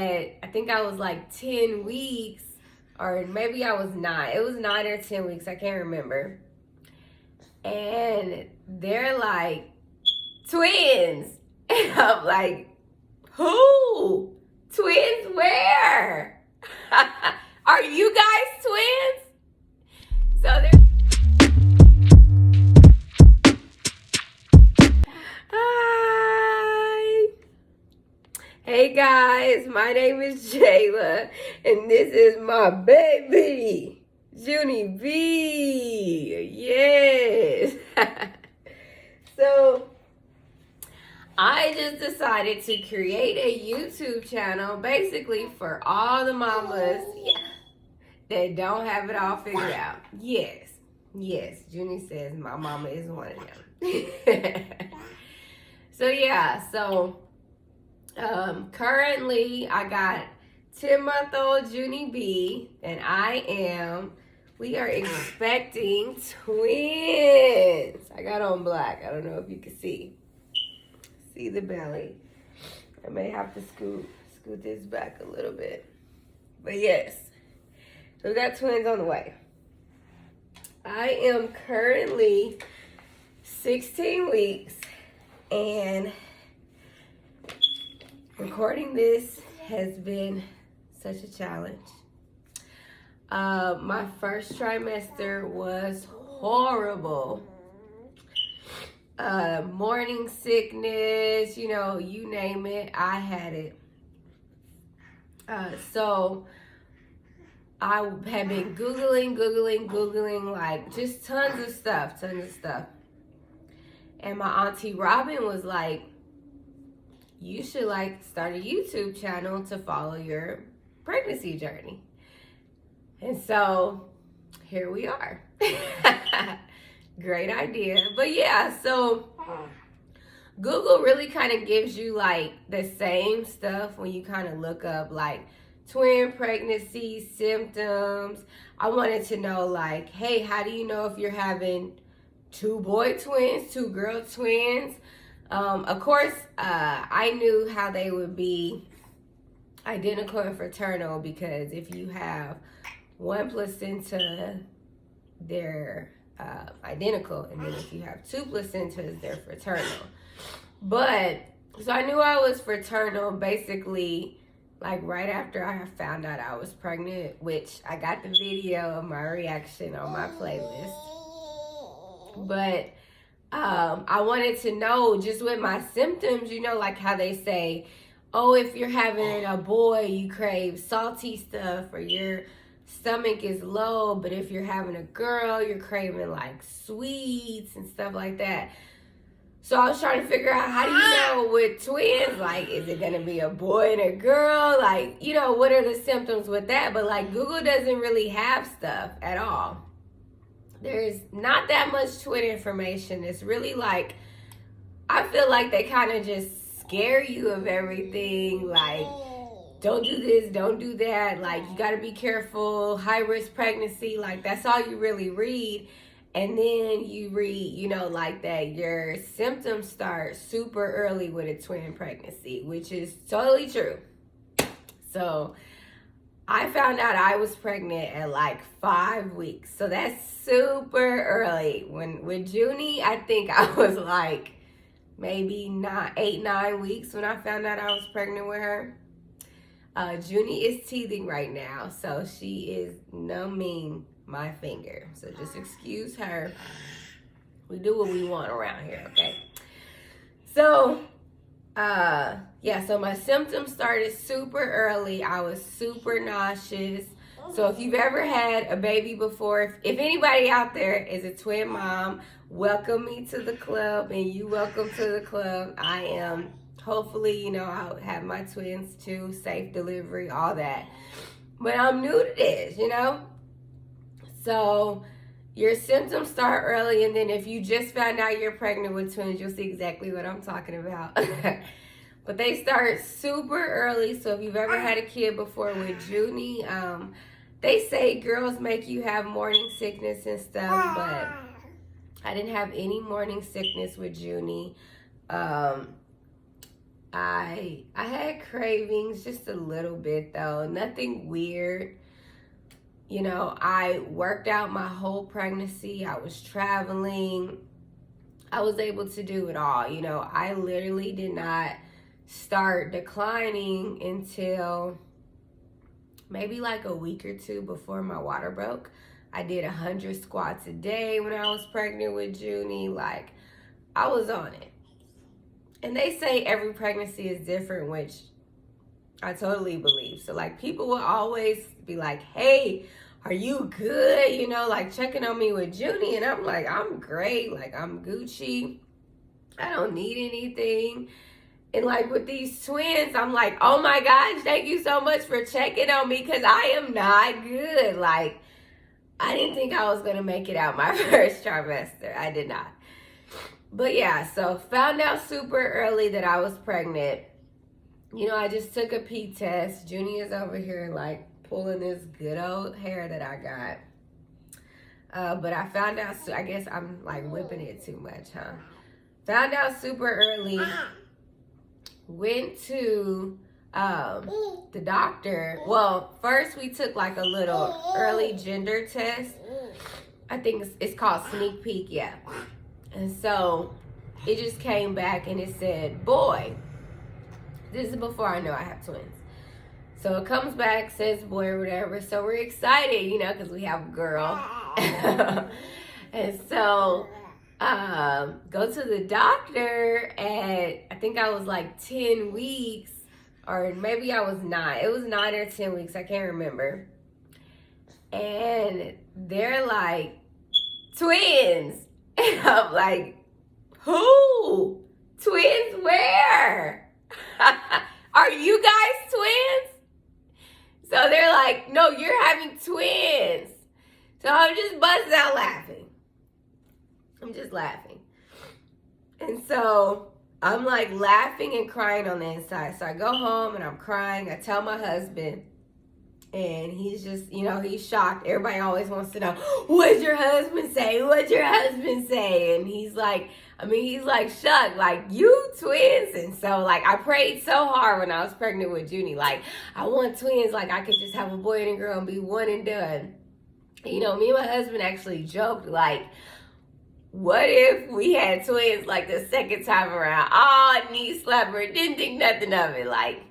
I think I was like 10 weeks, or maybe I was 9. It was 9 or 10 weeks. I can't remember. And they're like, twins. And I'm like, who? Twins where? Are you guys twins? So they're... Hi. Hey guys, my name is Jayla, and this is my baby, Junie B. Yes. So, I just decided to create a YouTube channel basically for all the mamas that don't have it all figured out. Yes, Junie says my mama is one of them. Currently I got 10-month-old Junie B, and we are expecting twins. I got on black. I don't know if you can see the belly. I may have to scoot this back a little bit. But yes, so we got twins on the way. I am currently 16 weeks, and recording this has been such a challenge. My first trimester was horrible. Morning sickness, you name it, I had it. So I have been Googling, like just tons of stuff. And my auntie Robin was like, you should start a YouTube channel to follow your pregnancy journey. And so here we are. Great idea. But yeah, so Google really kind of gives you the same stuff when you kind of look up twin pregnancy symptoms. I wanted to know hey, how do you know if you're having 2 boy twins, 2 girl twins? Of course, I knew how they would be identical and fraternal, because if you have one placenta, they're identical, and then if you have 2 placentas, they're fraternal. But so I knew I was fraternal basically right after I found out I was pregnant, which I got the video of my reaction on my playlist. But I wanted to know just with my symptoms, how they say, oh, if you're having a boy, you crave salty stuff, or your stomach is low, but if you're having a girl, you're craving sweets and stuff like that. So I was trying to figure out, how do you know with twins, is it gonna be a boy and a girl? What are the symptoms with that? But Google doesn't really have stuff at all. There's not that much twin information. It's really I feel like they kind of just scare you of everything. Don't do this, don't do that. You got to be careful. High risk pregnancy. That's all you really read. And then you read, that your symptoms start super early with a twin pregnancy, which is totally true. So I found out I was pregnant at 5 weeks. So that's super early. With Junie, I think I was maybe 8-9 weeks when I found out I was pregnant with her. Junie is teething right now, so she is numbing my finger. So just excuse her. We do what we want around here, okay? So, so my symptoms started super early. I was super nauseous. So if you've ever had a baby before, if anybody out there is a twin mom, welcome me to the club, and you welcome to the club. I am, hopefully, I'll have my twins too, safe delivery, all that. But I'm new to this, So your symptoms start early, and then if you just found out you're pregnant with twins, you'll see exactly what I'm talking about. But they start super early. So if you've ever had a kid before with Junie, they say girls make you have morning sickness and stuff, but I didn't have any morning sickness with Junie. I had cravings just a little bit though, nothing weird. You know, I worked out my whole pregnancy. I was traveling. I was able to do it all. You know, I literally did not start declining until maybe like a week or two before my water broke. I did 100 squats a day when I was pregnant with Junie. Like, I was on it. And they say every pregnancy is different, which I totally believe. So, like, people will always be like, hey, are you good? You know, like, checking on me with Junie. And I'm like, I'm great. Like, I'm Gucci. I don't need anything. And, like, with these twins, I'm like, oh, my gosh, thank you so much for checking on me because I am not good. Like, I didn't think I was going to make it out my first trimester. I did not. But yeah, so found out super early that I was pregnant. You know, I just took a pee test. Junie is over here like pulling this good old hair that I got. But I found out, I guess I'm like whipping it too much, huh? Found out super early. Went to the doctor. Well, first we took like a little early gender test. I think it's called sneak peek, yeah. And so it just came back and it said, boy. This is before I know I have twins. So it comes back, says boy or whatever. So we're excited, you know, because we have a girl. And so go to the doctor at, I think I was like 10 weeks. Or maybe I was 9. It was 9 or 10 weeks. I can't remember. And they're like, twins. And I'm like, who? Twins where? Are you guys twins? So they're like, no, you're having twins. So I'm just busting out laughing. I'm just laughing. And so I'm like laughing and crying on the inside. So I go home and I'm crying. I tell my husband. And he's just, you know, he's shocked. Everybody always wants to know, what'd your husband say? What'd your husband say? And he's like, he's like shocked, like, you twins? And so, like, I prayed so hard when I was pregnant with Junie. Like, I want twins. Like, I could just have a boy and a girl and be one and done. You know, me and my husband actually joked, like, what if we had twins, like, the second time around? Oh, knee slapper. Didn't think nothing of it. Like,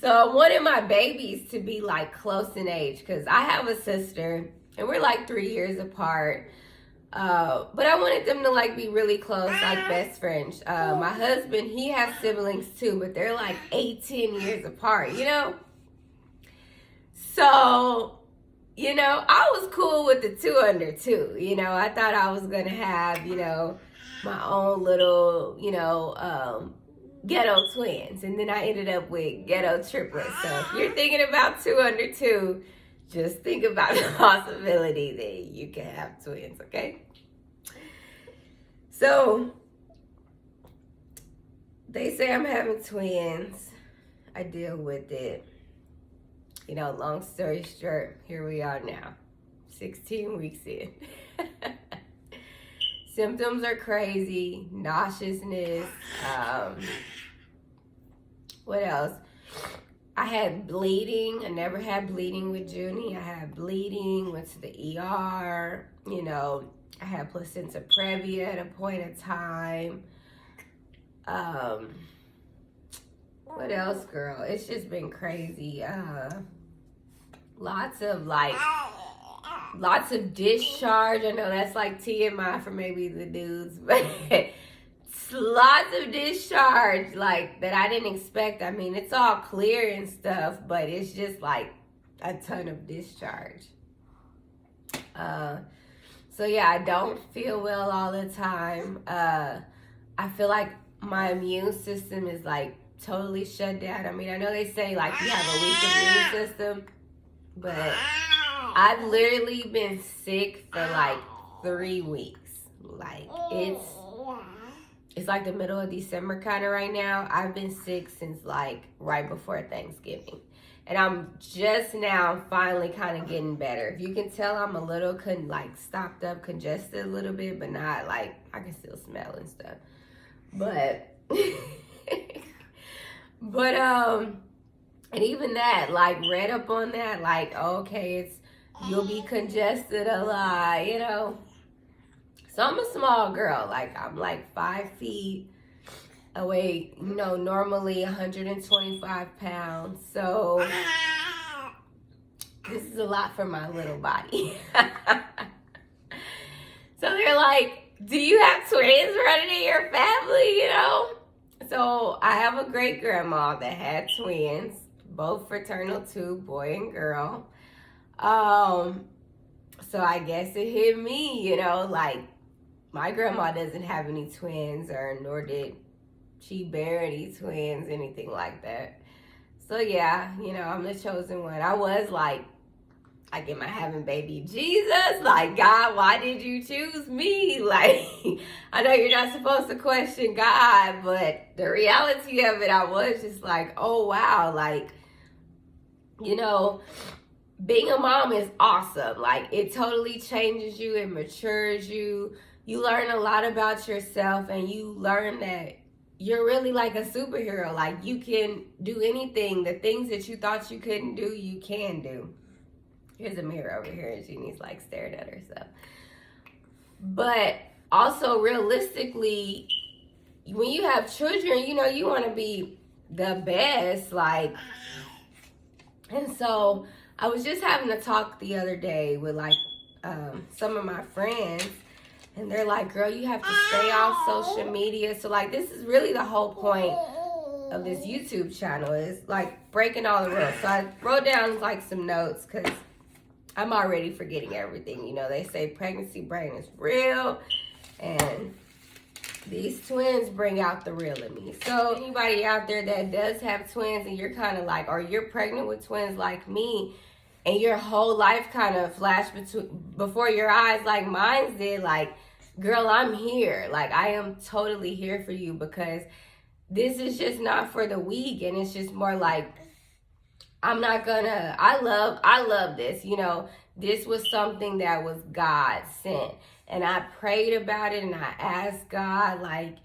so I wanted my babies to be like close in age because I have a sister and we're like 3 years apart. But I wanted them to like be really close, like best friends. My husband, he has siblings too, but they're like 18 years apart, you know? So, you know, I was cool with the 2 under 2. You know, I thought I was going to have, you know, my own little, you know, ghetto twins, and then I ended up with ghetto triplets. So if you're thinking about 2 under 2, just think about the possibility that you can have twins, okay? So they say I'm having twins. I deal with it. You know, long story short, here we are now, 16 weeks in. Symptoms are crazy, nauseousness. What else? I had bleeding. I never had bleeding with Junie. I had bleeding, went to the ER. You know, I had placenta previa at a point in time. What else, girl? It's just been crazy. Lots of discharge. I know that's like TMI for maybe the dudes, but lots of discharge, like, that I didn't expect. I mean, it's all clear and stuff, but it's just like a ton of discharge. So yeah, I don't feel well all the time. I feel like my immune system is like totally shut down. I mean, I know they say like you have a weak immune system, but I've literally been sick for like 3 weeks. Like, it's like the middle of December kind of right now. I've been sick since like right before Thanksgiving. And I'm just now finally kind of getting better. If you can tell, I'm a little stopped up, congested a little bit, but not like, I can still smell and stuff. But But and even that, like, read up on that, like, okay, you'll be congested a lot, you know. So I'm a small girl, like I'm like 5 feet. I weigh, you know, normally 125 pounds. So this is a lot for my little body. So they're like, do you have twins running in your family, you know? So I have a great grandma that had twins, both fraternal too, boy and girl. So I guess it hit me, you know, like my grandma doesn't have any twins, or nor did she bear any twins, anything like that. So yeah, you know, I'm the chosen one. I was like, am I having baby Jesus? Like, God, why did you choose me? Like, I know you're not supposed to question God, but the reality of it, I was just like, oh wow, like, you know, being a mom is awesome. Like, it totally changes you, it matures you. You learn a lot about yourself, and you learn that you're really like a superhero. Like, you can do anything. The things that you thought you couldn't do, you can do. Here's a mirror over here, and Jeannie's like staring at herself. But also, realistically, when you have children, you know, you want to be the best. Like, and so I was just having a talk the other day with like some of my friends, and they're like, girl, you have to stay off social media. So like, this is really the whole point of this YouTube channel, is like breaking all the rules. So I wrote down like some notes, because I'm already forgetting everything. You know, they say pregnancy brain is real, and these twins bring out the real in me. So anybody out there that does have twins, and you're kind of like, or you're pregnant with twins like me, and your whole life kind of flashed before your eyes like mine did, like, girl, I'm here. Like, I am totally here for you, because this is just not for the weak, and it's just more like, I love this, you know. This was something that was God sent, and I prayed about it, and I asked God, like,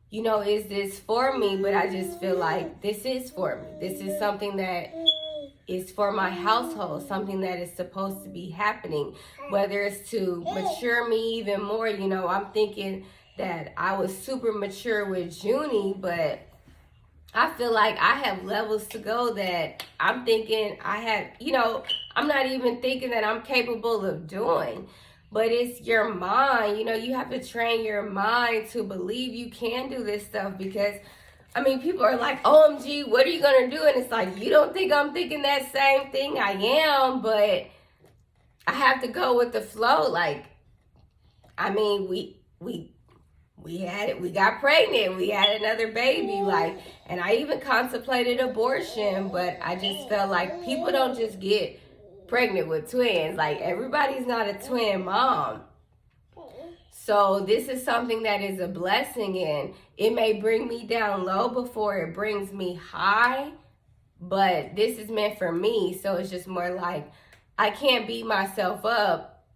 you know, is this for me? But I just feel like this is for me. This is something that is for my household, something that is supposed to be happening, whether it's to mature me even more. You know, I'm thinking that I was super mature with Junie, but I feel like I have levels to go that I'm thinking I have, you know, I'm not even thinking that I'm capable of doing. But it's your mind, you know, you have to train your mind to believe you can do this stuff, because, I mean, people are like, OMG, what are you going to do? And it's like, you don't think I'm thinking that same thing? I am, but I have to go with the flow. Like, I mean, we had it, we got pregnant, we had another baby, like, and I even contemplated abortion, but I just felt like people don't just get pregnant with twins. Like, everybody's not a twin mom. So this is something that is a blessing, and it may bring me down low before it brings me high, but this is meant for me. So it's just more like, I can't beat myself up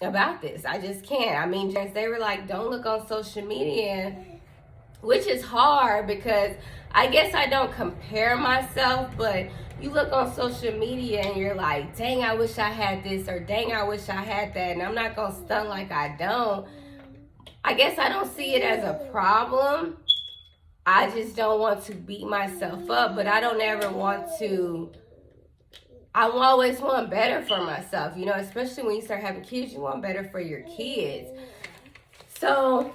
about this. I just can't. I mean, they were like, don't look on social media, which is hard, because I guess I don't compare myself, but you look on social media and you're like, dang, I wish I had this, or dang, I wish I had that, and I'm not gonna stun like I don't. I guess I don't see it as a problem. I just don't want to beat myself up, but I don't ever want to. I always want better for myself, you know, especially when you start having kids, you want better for your kids. So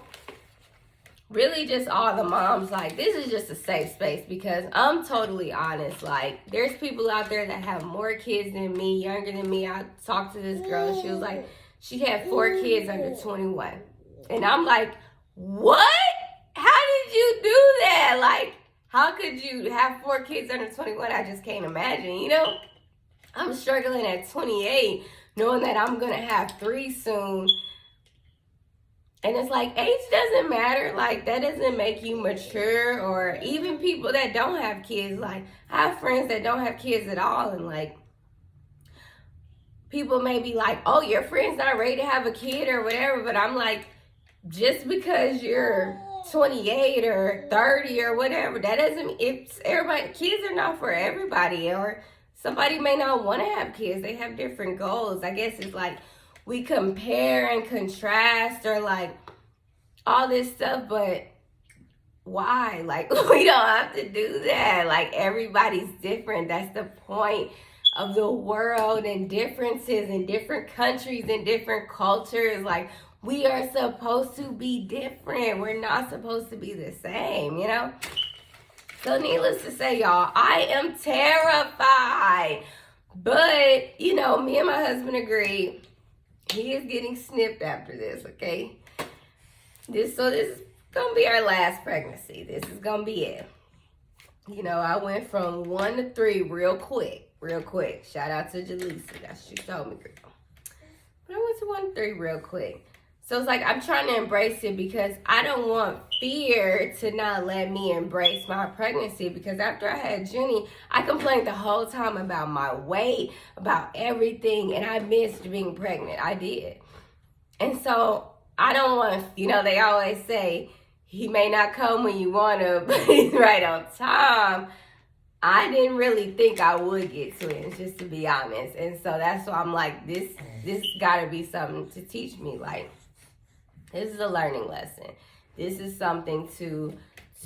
really, just all the moms, like, this is just a safe space, because I'm totally honest. Like, there's people out there that have more kids than me, younger than me. I talked to this girl, and she was like, she had 4 kids under 21. And I'm like, what? How did you do that? Like, how could you have 4 kids under 21? I just can't imagine, you know? I'm struggling at 28, knowing that I'm going to have 3 soon. And it's like, age doesn't matter. Like, that doesn't make you mature. Or even people that don't have kids. Like, I have friends that don't have kids at all. And, like, people may be like, oh, your friend's not ready to have a kid or whatever. But I'm like, just because you're 28 or 30 or whatever. That doesn't, it's everybody, kids are not for everybody, or somebody may not want to have kids. They have different goals. I guess it's like we compare and contrast or like all this stuff, but why? Like, we don't have to do that. Like, everybody's different. That's the point of the world, and differences in different countries and different cultures. Like, we are supposed to be different. We're not supposed to be the same, you know? So needless to say, y'all, I am terrified. But, you know, me and my husband agreed. He is getting snipped after this, okay? This is gonna be our last pregnancy. This is gonna be it. You know, I went from 1 to 3 real quick. Shout out to Jaleesa. That's what she told me, girl. But I went to 1 to 3 real quick. So it's like I'm trying to embrace it because I don't want fear to not let me embrace my pregnancy. Because after I had Junie, I complained the whole time about my weight, about everything, and I missed being pregnant. I did. And so I don't want, you know, they always say, he may not come when you want him, but he's right on time. I didn't really think I would get twins, just to be honest. And so that's why I'm like, this got to be something to teach me. Like, this is a learning lesson. This is something to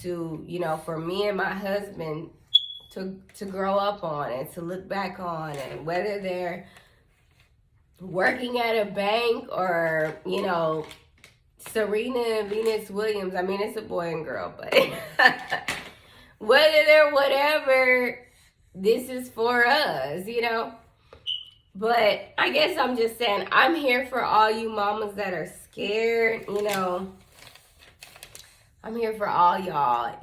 you know, for me and my husband to grow up on and to look back on. And whether they're working at a bank or, you know, Serena and Venus Williams. I mean, it's a boy and girl, but whether they're whatever, this is for us, you know? But I guess I'm just saying, I'm here for all you mamas that are scared, you know? I'm here for all y'all.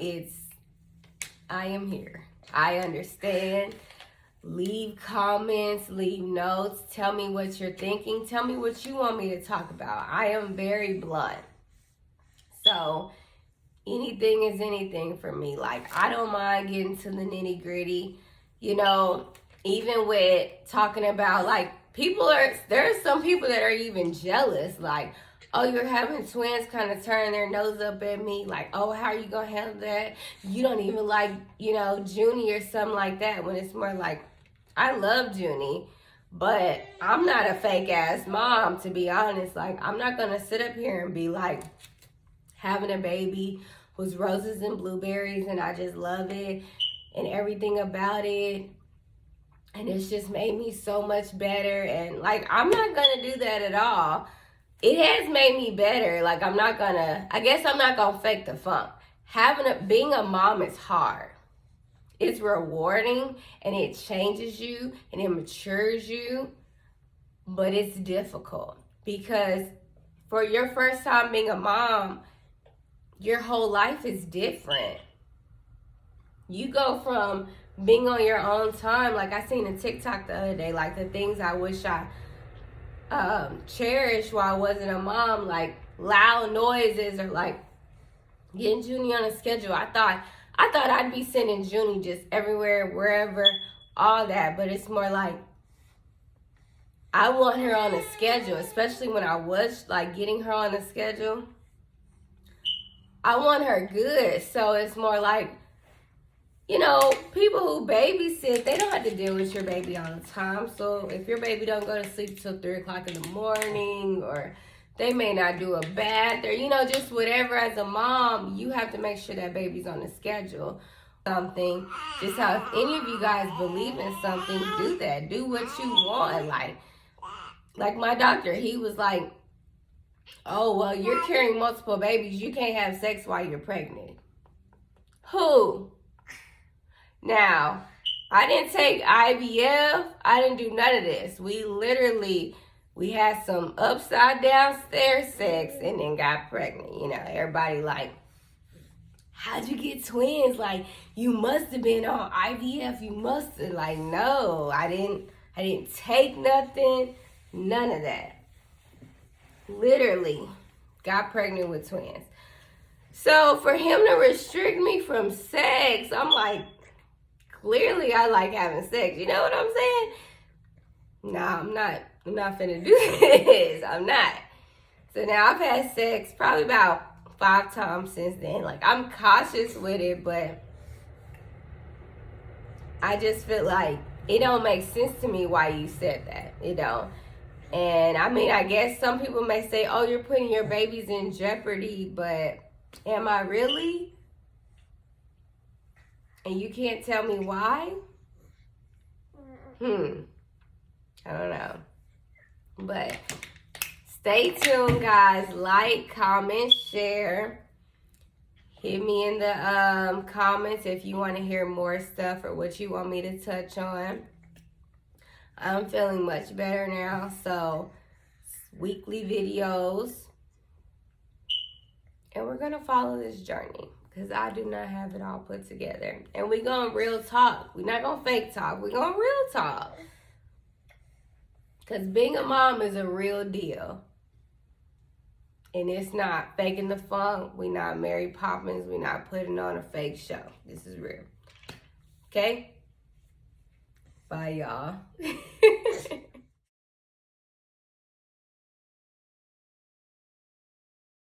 I am here. I understand. Leave comments, leave notes, tell me what you're thinking, tell me what you want me to talk about. I am very blunt. So anything is anything for me. Like, I don't mind getting to the nitty gritty, you know, even with talking about, like, there are some people that are even jealous, like, oh, you're having twins, kind of turn their nose up at me, like, oh, how are you gonna handle that? You don't even like, you know, Junie or something like that, when it's more like, I love Junie, but I'm not a fake ass mom, to be honest. Like, I'm not gonna sit up here and be like, having a baby was roses and blueberries and I just love it and everything about it. And it's just made me so much better. And like, I'm not gonna do that at all. It has made me better. Like, I guess I'm not gonna fake the funk. Being a mom is hard. It's rewarding and it changes you and it matures you, but it's difficult because for your first time being a mom, your whole life is different. You go from being on your own time, like I seen a TikTok the other day, like the things I wish I cherished while I wasn't a mom, like loud noises or like getting Junie on a schedule. I thought I'd be sending Junie just everywhere, wherever, all that. But it's more like I want her on a schedule, especially when I was like getting her on a schedule. I want her good. So it's more like, you know, people who babysit, they don't have to deal with your baby all the time. So if your baby don't go to sleep till 3 o'clock in the morning, or they may not do a bath, or, you know, just whatever, as a mom, you have to make sure that baby's on the schedule. Something, just how if any of you guys believe in something, do that. Do what you want. Like my doctor, he was like, oh, well, you're carrying multiple babies. You can't have sex while you're pregnant. Who? Now, I didn't take IVF. I didn't do none of this. We had some upside down stair sex and then got pregnant. You know, everybody like, how'd you get twins? Like, you must have been on IVF. You must have. Like, no, I didn't take nothing. None of that. Literally got pregnant with twins. So for him to restrict me from sex, I'm like, clearly I like having sex. You know what I'm saying? Nah, I'm not finna do this. I'm not. So now I've had sex probably about 5 times since then. Like, I'm cautious with it, but I just feel like it don't make sense to me why you said that, you know. And I mean, I guess some people may say, oh, you're putting your babies in jeopardy, but am I really? And you can't tell me why? I don't know. But stay tuned, guys. Like, comment, share. Hit me in the comments if you want to hear more stuff or what you want me to touch on. I'm feeling much better now, so weekly videos. And we're going to follow this journey because I do not have it all put together. And we're going real talk. We're not going fake talk. We're going real talk. Because being a mom is a real deal. And it's not faking the funk. We're not Mary Poppins. We're not putting on a fake show. This is real. Okay? Bye, y'all.